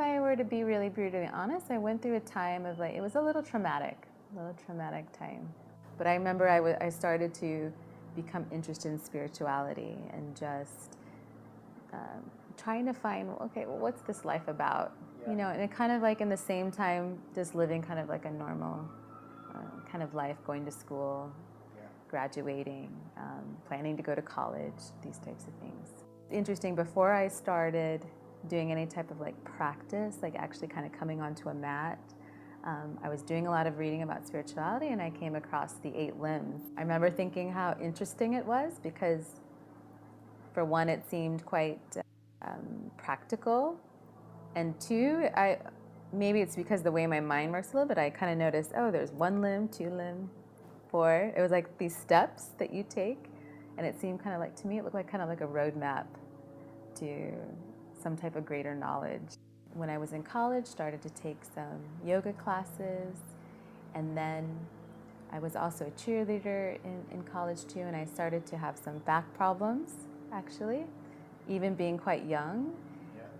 I were to be really brutally honest, I went through a time of like, it was a little traumatic time. But I remember I started to become interested in spirituality and just trying to find, okay, well, what's this life about? You know, and it kind of like in the same time, just living kind of like a normal kind of life, going to school, graduating, planning to go to college, these types of things. Interesting, before I started doing any type of like practice, like actually kind of coming onto a mat, I was doing a lot of reading about spirituality and I came across the 8 limbs. I remember thinking how interesting it was because for one, it seemed quite practical, and two, maybe it's because the way my mind works a little bit, I kind of noticed, oh, there's 1 limb, 2 limb, 4. It was like these steps that you take, and it seemed kind of like, to me, it looked like kind of like a roadmap to some type of greater knowledge. When I was in college, started to take some yoga classes, and then I was also a cheerleader in college too, and I started to have some back problems, actually, even being quite young.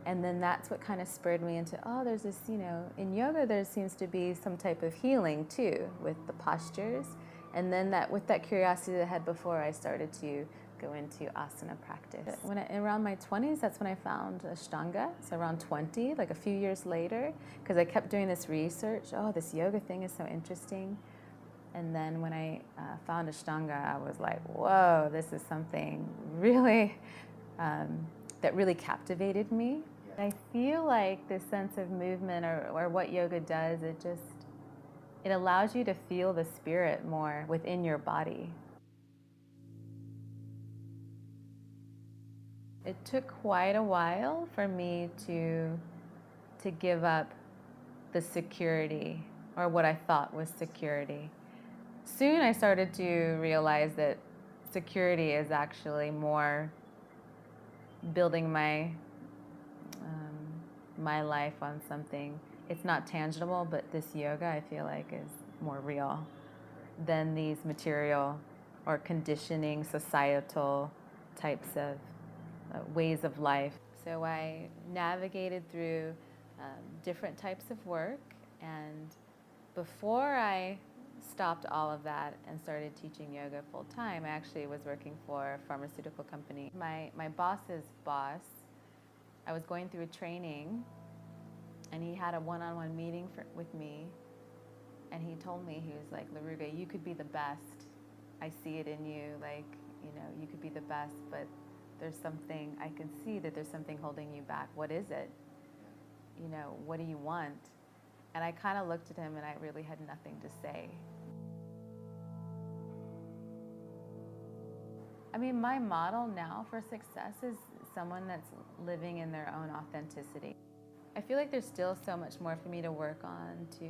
And then that's what kind of spurred me into, oh, there's this, you know, in yoga there seems to be some type of healing too with the postures. And then with that curiosity that I had before, I started to go into asana practice. Around my 20s, that's when I found Ashtanga. So around 20, like a few years later, because I kept doing this research. Oh, this yoga thing is so interesting. And then when I found Ashtanga, I was like, whoa, this is something really, that really captivated me. I feel like this sense of movement or what yoga does, it allows you to feel the spirit more within your body. It took quite a while for me to give up the security, or what I thought was security. Soon I started to realize that security is actually more building my life on something. It's not tangible, but this yoga I feel like is more real than these material or conditioning societal types of ways of life. So I navigated through different types of work, and before I stopped all of that and started teaching yoga full time, I actually was working for a pharmaceutical company. My boss's boss, I was going through a training, and he had a one-on-one meeting with me, and he told me, he was like, Larugой, you could be the best. I see it in you, like, you know, you could be the best, but there's something, I can see that there's something holding you back. What is it? You know, what do you want? And I kind of looked at him and I really had nothing to say. I mean, my model now for success is someone that's living in their own authenticity. I feel like there's still so much more for me to work on to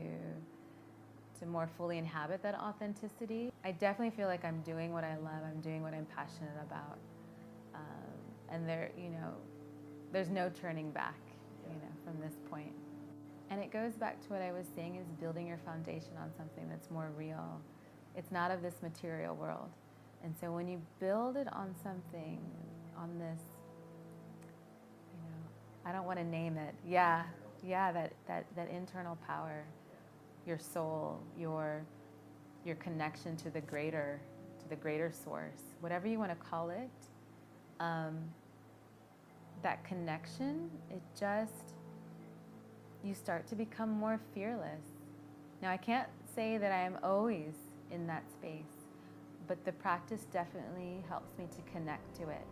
more fully inhabit that authenticity. I definitely feel like I'm doing what I love, I'm doing what I'm passionate about. And there's no turning back, you know, from this point. And it goes back to what I was saying, is building your foundation on something that's more real. It's not of this material world. And so when you build it on something, on this, you know, I don't want to name it. Yeah, that internal power, your soul, your connection to the greater source, whatever you want to call it. That connection, you start to become more fearless. Now, I can't say that I am always in that space, but the practice definitely helps me to connect to it.